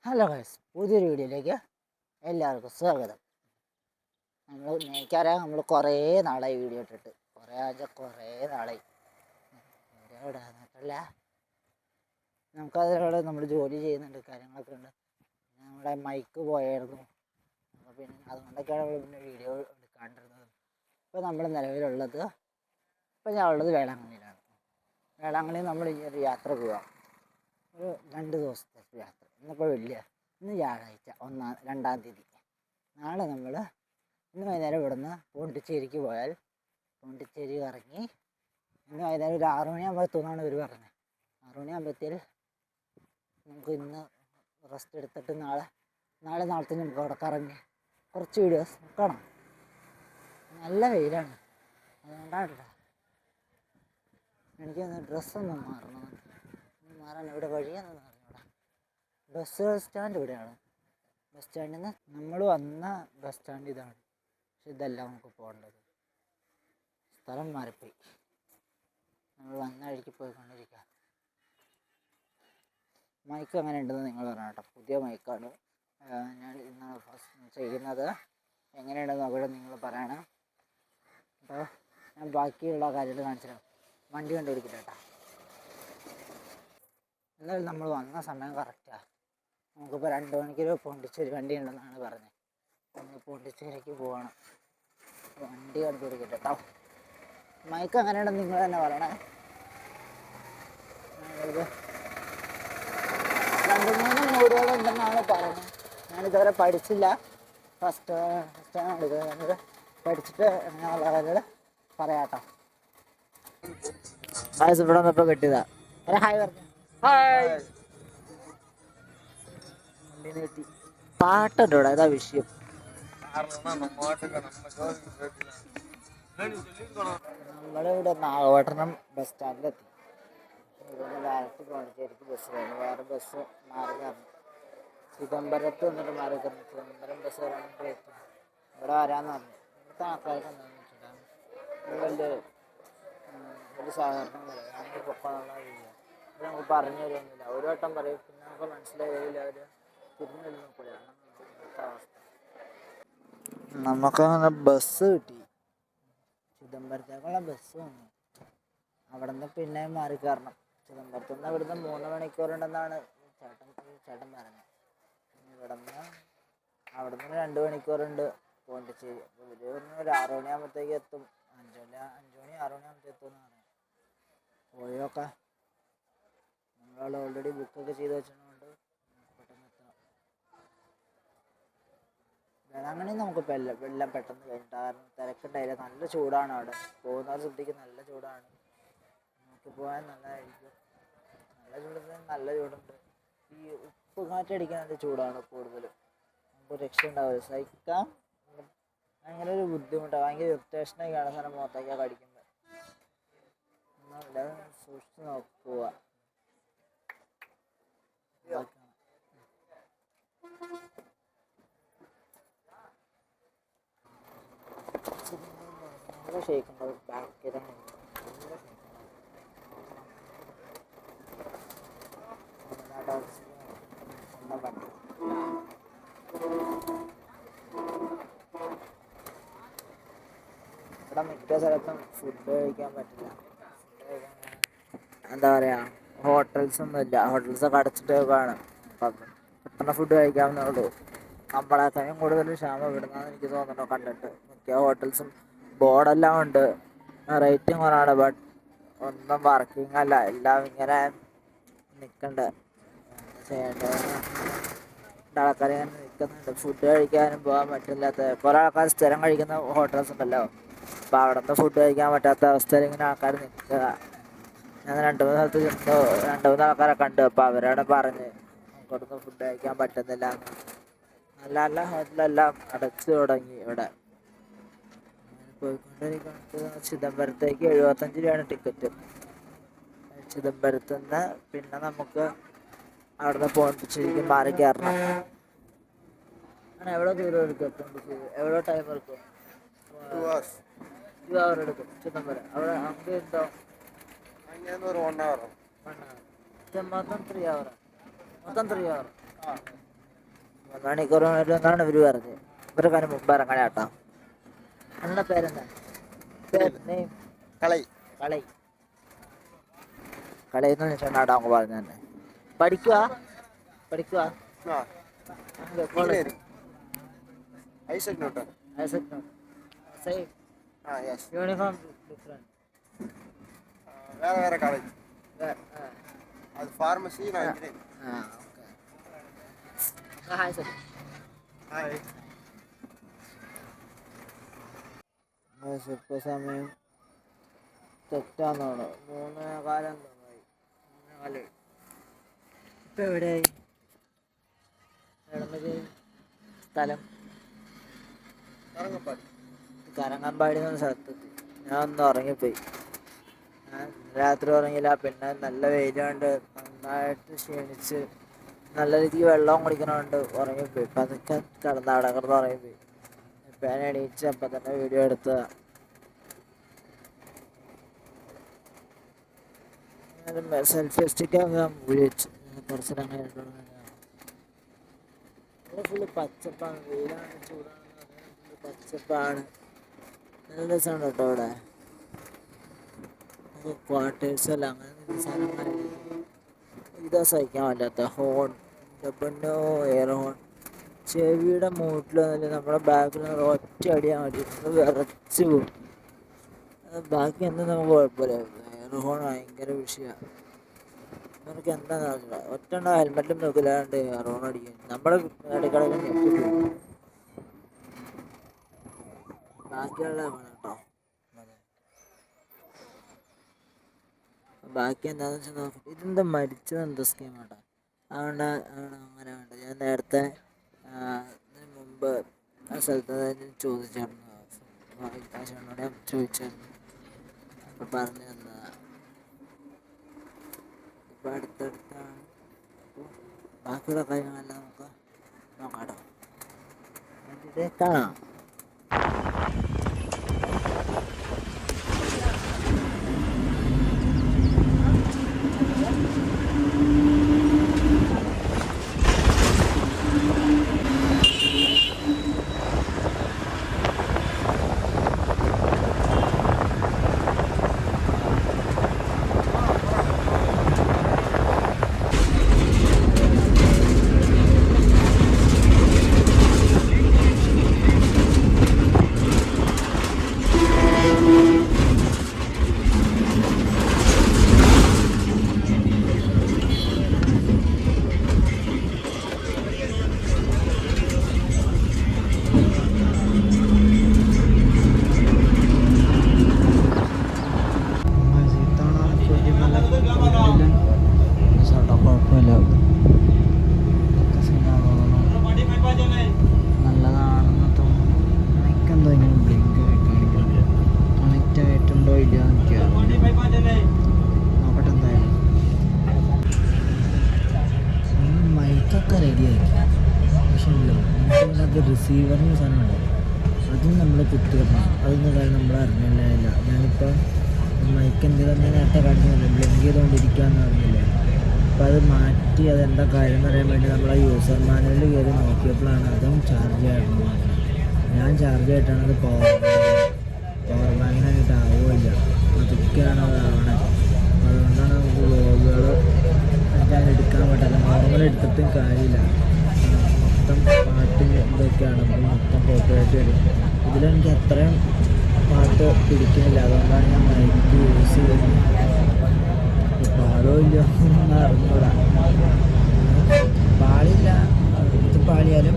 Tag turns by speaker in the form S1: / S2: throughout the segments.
S1: Hello guys, പുതിയൊരു വീഡിയോയിലേക്ക് എല്ലാവർക്കും സ്വാഗതം. എനിക്കറിയാം, നമ്മൾ കുറേ നാളായി വീഡിയോ ഇട്ടിട്ട്, കുറേ നാളായി വീഡിയോ ഇടാന്നിട്ടല്ല. നമുക്കതിലൂടെ നമ്മൾ ജോലി ചെയ്യുന്നുണ്ട്, കാര്യങ്ങളൊക്കെ ഉണ്ട്. നമ്മുടെ മൈക്ക് പോയായിരുന്നു, അപ്പോൾ പിന്നെ അതുകൊണ്ടൊക്കെയാണ് നമ്മൾ പിന്നെ വീഡിയോ എടുക്കാണ്ടിരുന്നത്. ഇപ്പോൾ നമ്മൾ നിലവിലുള്ളത്, ഞാൻ ഉള്ളത് വേളാങ്കണ്ണിയിലാണ്. വേളാങ്കണ്ണിയിൽ നമ്മൾ ഇനി ഒരു യാത്ര പോവാം, ഒരു 2 ദിവസത്തെ യാത്ര. ഇന്നിപ്പോൾ ഇന്ന് വ്യാഴാഴ്ച 2-ാം തീയതി. നാളെ നമ്മൾ ഇന്ന് വൈകുന്നേരം ഇവിടുന്ന് പോണ്ടിച്ചേരിക്ക് പോയാൽ പോണ്ടിച്ചേരി ഇറങ്ങി ഇന്ന് വൈകുന്നേരം ഒരു 6 മണിയാകുമ്പോൾ എത്തുമെന്നാണ് ഇവർ പറഞ്ഞത്. 6 മണിയാകുമ്പോഴത്തേൽ നമുക്ക് ഇന്ന് റെസ്റ്റ് എടുത്തിട്ട് നാളത്തെ നമുക്ക് അവിടെ കറങ്ങി കുറച്ച് വീഡിയോസ് കാണാം. നല്ല വെയിലാണ്, അതുകൊണ്ടാണ് എനിക്കൊന്ന് ഡ്രസ്സൊന്നും മാറാൻ ഇവിടെ വഴിയാണെന്ന് അറിഞ്ഞൂടാ. ബസ് സ്റ്റാൻഡ് ഇവിടെയാണ്. ബസ് സ്റ്റാൻഡിൽ നിന്ന് നമ്മൾ വന്ന ബസ് സ്റ്റാൻഡ് ഇതാണ്, പക്ഷെ ഇതല്ല നമുക്ക് പോകേണ്ടത്. സ്ഥലം മാറിപ്പോയി. നമ്മൾ വന്ന വഴിക്ക് പോയിക്കൊണ്ടിരിക്കുക. മൈക്ക് അങ്ങനെ ഉണ്ടെന്ന് നിങ്ങൾ പറഞ്ഞു കേട്ടോ. പുതിയ മൈക്കാണ് ഞാൻ ഇന്ന് ഫസ്റ്റ് ചെയ്യുന്നത്. എങ്ങനെയുണ്ടെന്ന് നോക്കട്ടെ, നിങ്ങൾ പറയണം. അപ്പോൾ ഞാൻ ബാക്കിയുള്ള കാര്യങ്ങൾ കാണിച്ചു തരാം. വണ്ടി കണ്ടുപിടിക്കില്ല കേട്ടോ. എന്തായാലും നമ്മൾ വന്ന സമയം കറക്റ്റാണ്. നമുക്കിപ്പോൾ 2 മണിക്കൊരു പോണ്ടിച്ചേരി വണ്ടി ഉണ്ടെന്നാണ് പറഞ്ഞത്. നമ്മൾ പോണ്ടിച്ചേരിക്ക് പോകണം. വണ്ടി കണ്ടുപിടിക്കട്ടെ കേട്ടോ. മൈക്ക് അങ്ങനെയുണ്ടെന്ന് നിങ്ങൾ തന്നെ പറയണേ. 2-3 മോഡുകളുണ്ടെന്നാണ് പറയുന്നത്. ഞാനിതുവരെ പഠിച്ചില്ല. ഫസ്റ്റ് ടൈം എടുക്കുന്നത്. പഠിച്ചിട്ട് എങ്ങനെയുള്ള കാര്യങ്ങൾ പറയാം കേട്ടോ. ഇവിടെ വന്നപ്പോൾ കിട്ടിയതാ. ഹായ് പറഞ്ഞു. ഹായ്. പാട്ടുണ്ട് ഇവിടെ, അതാ വിഷയം. നമ്മളിവിടെ നാഗപട്ടണം ബസ് സ്റ്റാൻഡിലെത്തി. ഇവിടുന്ന് ഡയറക്റ്റ് പോണ്ടിച്ചേരിക്ക് ബസ് കഴിഞ്ഞു. വേറെ ബസ് മാറി കയറണം. ചിദംബരത്ത് വന്നിട്ട് മാറി കയറണം. ചിദംബരം ബസ് വരാനായിട്ട് എത്തും. ഇവിടെ വരാമെന്ന് പറഞ്ഞു. ഇവിടുത്തെ ആൾക്കാർക്ക് എന്താണെന്ന് വെച്ചിട്ടുണ്ടെങ്കിൽ വലിയ സഹകരണം പറയും. അങ്ങനെ പൊക്കാനുള്ള ഇല്ല. ഇത് നമുക്ക് പറഞ്ഞു തരുമൊന്നുമില്ല. ഒരു വട്ടം പറയും, പിന്നെ നമുക്ക് മനസ്സിലായില്ല. അവർ തിരിഞ്ഞു നോക്കില്ല. അവസ്ഥ. നമുക്കങ്ങനെ ബസ് കിട്ടി. ചിദംബരത്തേക്കുള്ള ബസ് വന്നു. അവിടെ നിന്ന് പിന്നെ മാറി കയറണം. ചിദംബരത്ത് നിന്ന് ഇവിടുന്ന് 3 മണിക്കൂറുണ്ടെന്നാണ് ചേട്ടൻ പറഞ്ഞത്. ഇവിടെ നിന്ന് അവിടെ നിന്ന് 2 മണിക്കൂറുണ്ട് പോണ്ടിച്ചേരി. അപ്പോൾ ഇവർ ഒരു 6 മണിയാകുമ്പോഴത്തേക്ക് എത്തും. 5 മണി 6 മണിയാകുമ്പോഴത്തേക്ക് എത്തും എന്ന് പറഞ്ഞു. പോയൊക്കെ നമ്മൾ ഓൾറെഡി ബുക്കൊക്കെ ചെയ്ത് വെച്ചതുകൊണ്ട് പെട്ടെന്ന് എത്തണം. വേളാങ്കണ്ണി നമുക്കിപ്പോൾ എല്ലാം പെട്ടെന്ന് കഴിഞ്ഞിട്ട്, കാരണം തിരക്കുണ്ടായില്ല. നല്ല ചൂടാണ് അവിടെ. പോകുന്നവർ ശ്രദ്ധിക്കും, നല്ല ചൂടാണ്. നമുക്ക് പോകാൻ നല്ലതായിരിക്കും. നല്ല ചൂടുണ്ട്. ഈ ഉപ്പ് കാറ്റടിക്കാനുള്ള ചൂടാണ് കൂടുതലും. നമുക്ക് രക്ഷ ഉണ്ടാവില്ല, സഹിക്കാം. ഭയങ്കര ഒരു ബുദ്ധിമുട്ടാണ്. ഭയങ്കര ഇറിറ്റേഷനൊക്കെയാണ് സാധനം മുഖത്തേക്കൊക്കെ അടിക്കുമ്പോൾ. സൂക്ഷിച്ച് നോക്കുക. നല്ല ഷേക്കുണ്ടാവും ബാക്കിലാണ്. ഇവിടെ മിക്ക സ്ഥലത്തും ഫുഡ് കഴിക്കാൻ പറ്റില്ല. എന്താ പറയുക, ഹോട്ടൽസൊന്നും ഇല്ല. ഹോട്ടൽസൊക്കെ അടച്ചിട്ടൊക്കെയാണ്. അപ്പം പെട്ടെന്ന് ഫുഡ് കഴിക്കാവുന്നേ. നമ്മളെക്കാളും കൂടുതൽ ക്ഷാമം ഇവിടുന്നാന്ന് എനിക്ക് തോന്നുന്നു. കണ്ടിട്ട് മിക്ക ഹോട്ടൽസും ബോർഡെല്ലാം ഉണ്ട്, റേറ്റും കുറവാണ്. ബട്ട് ഒന്നും വർക്കിംഗ് അല്ല. എല്ലാം ഇങ്ങനെ നിൽക്കണ്ട. ആൾക്കാർ ഇങ്ങനെ നിൽക്കുന്നുണ്ട്. ഫുഡ് കഴിക്കാനും പോകാൻ പറ്റില്ലാത്ത കുറേ ആൾക്കാർ സ്ഥിരം കഴിക്കുന്ന ഹോട്ടൽസ് ഉണ്ടല്ലോ. അപ്പോൾ അവിടെ നിന്ന് ഫുഡ് കഴിക്കാൻ പറ്റാത്ത അവസ്ഥയിൽ ഇങ്ങനെ ആൾക്കാർ നിൽക്കുക. ഞാൻ 2-3 സ്ഥലത്ത് ചെന്നു, 2-3 ആൾക്കാരെ കണ്ടു. അപ്പോൾ അവരോട് പറഞ്ഞ് നമുക്കൊന്നും ഫുഡ് കഴിക്കാൻ പറ്റുന്നില്ല. നല്ല ഹോട്ടലെല്ലാം അടച്ചു തുടങ്ങി ഇവിടെ. പോയിക്കൊണ്ടിരിക്കുന്നത് ചിദംബരത്തേക്ക് 75 രൂപയാണ് ടിക്കറ്റ്. ചിദംബരത്ത് നിന്ന് പിന്നെ നമുക്ക് അവിടുന്ന് പോണ്ടിച്ചേരിക്ക് മാറി കയറണം. അങ്ങനെ എവിടെ ദൂരം എടുക്കും പോണ്ടിച്ചേരി? എവിടെ ടൈം എടുക്കും? 2 hour എടുക്കും ചിദംബരം. അവിടെ നമുക്ക് ഉണ്ടോ? മൊത്തം 3 hour. 3 മണിക്കൂർ എന്നാണ് ഇവർ പറഞ്ഞത്. ഇവർക്ക് അതിന് മുമ്പ് ഇറങ്ങാൻ കേട്ടോ. നിങ്ങളുടെ പേരെന്താ? കളൈ എന്ന് വെച്ചിട്ടുണ്ടാട്ടോ അങ്ങ് പറഞ്ഞു തന്നെ. പഠിക്കുക യൂണിഫോം ഡിഫറെന്റ്.
S2: വേറെ കോളേജ് അത് ഫാർമസി.
S1: Hi sir. ഇപ്പൊ സമയം തെറ്റാന്നാണ്. 3:15 3:15. ഇപ്പൊ എവിടെയായി? സ്ഥലം കരങ്ങമ്പാടി എന്ന സ്ഥലത്തെത്തി. ഞാൻ ഒന്ന് ഉറങ്ങിപ്പോയി. രാത്രി ഉറങ്ങിയില്ല. പിന്നെ നല്ല വെയിലുണ്ട്, നന്നായിട്ട് ക്ഷീണിച്ച് നല്ല രീതിക്ക് വെള്ളം കുടിക്കണമുണ്ട്. ഉറങ്ങിപ്പോയി. ഇപ്പം അതൊക്കെ കിടന്ന് ഉറങ്ങിപ്പോയി. ഇപ്പം ഞാൻ എണീച്ച് അപ്പം തന്നെ വീഡിയോ എടുത്തതാണ്. സെൽഫി സ്റ്റിക്കൊക്കെ ഊരി വെച്ച് കുറച്ച് അങ്ങനെ ഫുള്ള് പച്ചപ്പാണ്. വെയിലാണ്, ചൂടാണ്, പച്ചപ്പാണ്. നല്ല രസമുണ്ട് കേട്ടോ ഇവിടെ. ക്വാർട്ടേഴ്സല്ല അങ്ങനെ സാധനങ്ങളായിരിക്കും. ഇതാ സഹിക്കാൻ പറ്റാത്ത ഹോൺ, ഡബിളോ എയർ ഹോൺ. ചെവിയുടെ മൂട്ടിൽ വന്നിട്ട് നമ്മുടെ ബാക്കിൽ ഒറ്റ അടിയാൻ മതി, വിറച്ച് പോകും. ബാക്കി എന്താ നമുക്ക് കുഴപ്പമില്ല. എയർ ഹോൺ ഭയങ്കര വിഷയമാണ്. നമുക്ക് എന്താണെന്ന് അറിയില്ല. ഒറ്റ ഹെൽമെറ്റും നോക്കില്ലാണ്ട് എയർ ഹോൺ അടിക്കാൻ നമ്മുടെ ഇടയ്ക്കിടയിൽ ഞെട്ടിപ്പോകും. ബാക്കിയുള്ള കേട്ടോ. ബാക്കി എന്താണെന്ന് വെച്ചാൽ നോക്കിയിട്ട് ഇതെന്താ മരിച്ചത് എന്താ സ്കീം കേട്ടോ. അതുകൊണ്ട് അങ്ങനെ വേണ്ട. ഞാൻ നേരത്തെ ഇതിന് മുമ്പ് ആ സ്ഥലത്ത് ചോദിച്ചായിരുന്നു, ആശാനോട് ഞാൻ ചോദിച്ചായിരുന്നു. അപ്പം പറഞ്ഞു തന്നതാണ്. ഇപ്പം അടുത്തടുത്താണ്. അപ്പോൾ ബാക്കിയുള്ള കാര്യങ്ങളെല്ലാം നമുക്ക് നോക്കാട്ടോ. കാണാം. നല്ലതാണെന്ന് തോന്നുന്നു. എനിക്കെന്തോ ഇങ്ങനെ ബ്ലിങ്ക് ആയി കാണിക്കുന്നുണ്ട്. കണക്റ്റ് ആയിട്ടുണ്ടോ ഇല്ല നോക്കട്ടെ. എന്തായാലും മൈക്കൊക്കെ റെഡിയാക്കി. പക്ഷേ നമുക്ക് റിസീവറിന് സാധനമുണ്ട്, അതും നമ്മൾ കുത്തിയിടണം. അതൊന്നും കാര്യം നമ്മൾ അറിഞ്ഞില്ല. ഞാനിപ്പോൾ മൈക്ക് എന്തെങ്കിലും നേരത്തെ കാണിക്കുന്നില്ല, ബ്ലിങ്ക് ചെയ്തുകൊണ്ടിരിക്കുകയെന്ന് അറിഞ്ഞില്ല. അപ്പോൾ അത് മാറ്റി അതെന്താ കാര്യം എന്ന് അറിയാൻ വേണ്ടി നമ്മൾ ആ യൂസർ മാനുവലിൽ കയറി നോക്കിയപ്പോഴാണ് അതും ചാർജ് ആയിരുന്നു. ഞാൻ ചാർജ് ആയിട്ടാണ് അത് പവർ ബാങ്കിനായിട്ട് ആവുകയില്ല, അതൊക്കെയാണ് അതാവണേ. അതുകൊണ്ടാണ് നമുക്ക് വ്ളോഗുകൾ ഞാൻ എടുക്കാൻ പറ്റില്ല. നോർമൽ എടുത്തിട്ടും കാര്യമില്ല. മൊത്തം പാട്ടും ഇതൊക്കെയാണ് മൊത്തം കോപ്പറേറ്റ് വരും. ഇതിലെനിക്ക് അത്രയും പാട്ട് പിടിക്കുന്നില്ല. അതുകൊണ്ടാണ് ഞാൻ മൈക്ക് യൂസ് ചെയ്യുന്നത്. പാടോ ഇല്ല ഒന്നും അറിഞ്ഞൂടാ. പാടില്ല, ഇത് പാടിയാലും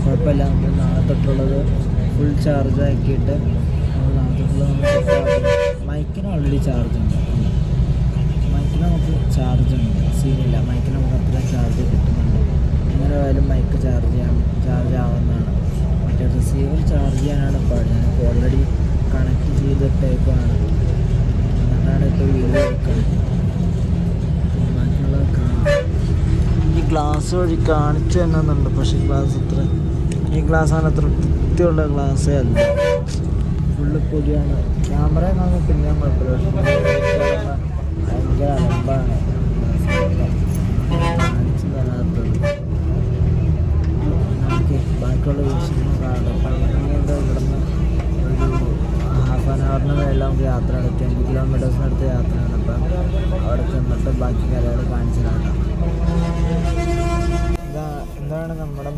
S1: കുഴപ്പമില്ല. നമ്മൾ നാളെ തൊട്ടുള്ളത് ഫുൾ ചാർജ് ആക്കിയിട്ട് നമ്മൾ നാളെ തൊട്ടുള്ളത് നമ്മൾ സെറ്റാക്കും. മൈക്കിന് ഓൾറെഡി ചാർജ് ഉണ്ട്. മൈക്കിന് നമുക്ക് ചാർജ് ഉണ്ട്, സീനില്ല. മൈക്കിന് നമുക്ക് അത്രയും ചാർജ് കിട്ടുന്നുണ്ട്. എങ്ങനെ ആയാലും മൈക്ക് ചാർജ് ആവുന്നതാണ്. മറ്റേ റിസീവർ ചാർജ് ചെയ്യാനാണ് പാട്. ഞാനിപ്പോൾ ഓൾറെഡി കണക്ട് ചെയ്തിട്ടേക്കാണ്. അതുകൊണ്ടാണ് ഇപ്പോൾ വീഡിയോ എടുക്കുന്നത്. ബാക്കിയുള്ളത് കാണാം. ഈ ഗ്ലാസ് വഴി കാണിച്ചു തന്നെന്നുണ്ട്, പക്ഷേ ഈ ഗ്ലാസ്സാണ് അത്ര വൃത്തിയുള്ള ഗ്ലാസ്സേ അല്ല. ഫുള്ള് പൊടിയാണ്. ക്യാമറ കാണുമ്പോൾ പിന്നെ കുഴപ്പമില്ല, പക്ഷേ ഭയങ്കര അലമ്പാണ് കാണിച്ചു തരാത്തത്.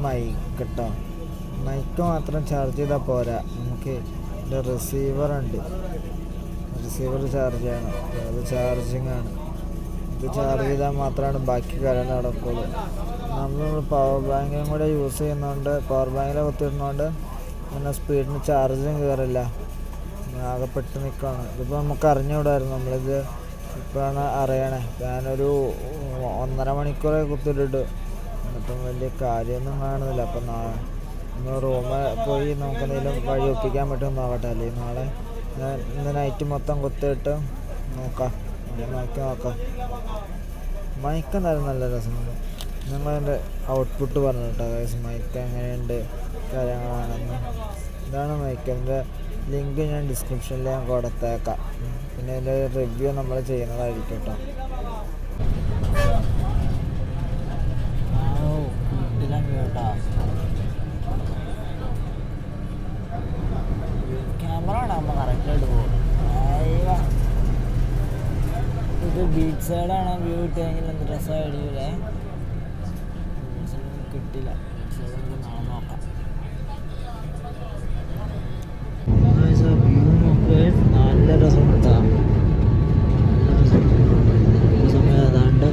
S3: മൈക്ക് കേട്ടോ. മൈക്ക് മാത്രം ചാർജ് ചെയ്താൽ പോരാ, നമുക്ക് ഇതിൻ്റെ റിസീവർ ചാർജ് ചെയ്യണം. അത് ചാർജിങ് ആണ്. ഇത് ചാർജ് ചെയ്താൽ മാത്രമാണ് ബാക്കി കാര്യം നടക്കുള്ളൂ. നമ്മൾ പവർ ബാങ്കിലും കൂടെ യൂസ് ചെയ്യുന്നതുകൊണ്ട്, പവർ ബാങ്കിൽ കുത്തിയിടുന്നതുകൊണ്ട് പിന്നെ സ്പീഡിന് ചാർജും കയറില്ല, ആകെ പെട്ട് നിൽക്കുകയാണ്. ഇതിപ്പോൾ നമുക്ക് അറിഞ്ഞുകൂടായിരുന്നു, നമ്മളിത് ഇപ്പോഴാണ് അറിയണേ. ഞാനൊരു 1.5 മണിക്കൂറെ കുത്തിയിട്ടിട്ട്, എന്നിട്ടും വലിയ കാര്യമൊന്നും കാണുന്നില്ല. അപ്പം ഇന്ന് റൂമിൽ പോയി നമുക്ക് എന്തെങ്കിലും വഴി ഒപ്പിക്കാൻ പറ്റുമെന്ന് നോക്കട്ടെ. അല്ലെങ്കിൽ നാളെ ഇന്ന് നൈറ്റ് മൊത്തം കുത്തിയിട്ട് നോക്കാം, നോക്കാം. മൈക്ക് എന്തായാലും നല്ല രസമുണ്ട്. നിങ്ങളതിൻ്റെ ഔട്ട്പുട്ട് പറഞ്ഞു കേട്ടോ ഗൈസ്, മൈക്ക് എങ്ങനെയുണ്ട് കാര്യങ്ങളാണെന്ന്. ഇതാണ് മൈക്ക്. അതിൻ്റെ ലിങ്ക് ഞാൻ ഡിസ്ക്രിപ്ഷനിൽ ഞാൻ കൊടുത്തേക്കാം. പിന്നെ അതിൻ്റെ റിവ്യൂ നമ്മൾ ചെയ്യുന്നതായിരിക്കും കേട്ടോ. ക്യാമറ ആകുമ്പോൾ കറക്റ്റായിട്ട് പോകും. ഇത് ബീച്ച് സൈഡാണ് വ്യൂ കിട്ടിയെങ്കിൽ എന്ത് രസമായിടില്ലേ. കിട്ടില്ല, ബീച്ച് സൈഡ് നമുക്ക് നാളെ നോക്കാം. വ്യൂ നോക്കുക, നല്ല രസം കിട്ടാം. സമയം അതാണ്ട്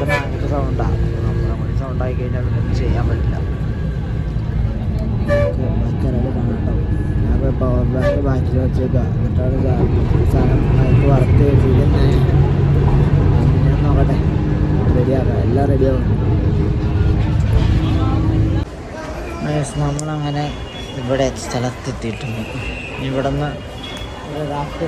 S3: ഭയങ്കര സൗണ്ടാണ്. നമ്മളെ കൂടി സൗണ്ടായി കഴിഞ്ഞാൽ ഒന്നും ചെയ്യാൻ പറ്റില്ല. ബാക്കിയൊരാൾ കാണട്ടോ. ഞാൻ പവർ ബാങ്ക് ബാക്കിൽ വെച്ചേക്കുക, എന്നിട്ടാണ് സാധനം മൈക്ക് വർക്ക് ചെയ്യുന്നത്. ഞാൻ നോക്കട്ടെ, റെഡിയാക്കാം, എല്ലാം റെഡിയാവും. നമ്മളങ്ങനെ ഇവിടെ സ്ഥലത്തെത്തിയിട്ടുണ്ട്. ഇവിടെ നിന്ന് രാത്രി